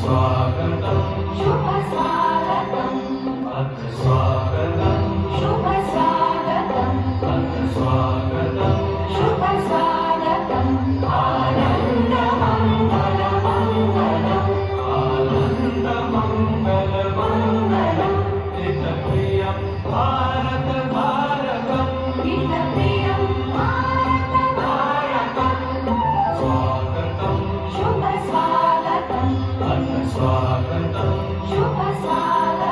स्वागतं शुभ स्वागतम् अथ स्वागतं शुभ स्वागतम् अथ स्वागतं शुभ स्वागतम् आनन्दमङ्गलमङ्गलम् आनन्दमङ्गलमङ्गलम् हितप्रियं भारत भारतम् हितप्रियं भारत भारतम् स्वागतं शुभ स्वागतम् अथ स्वागतं शुभ स्वागतम्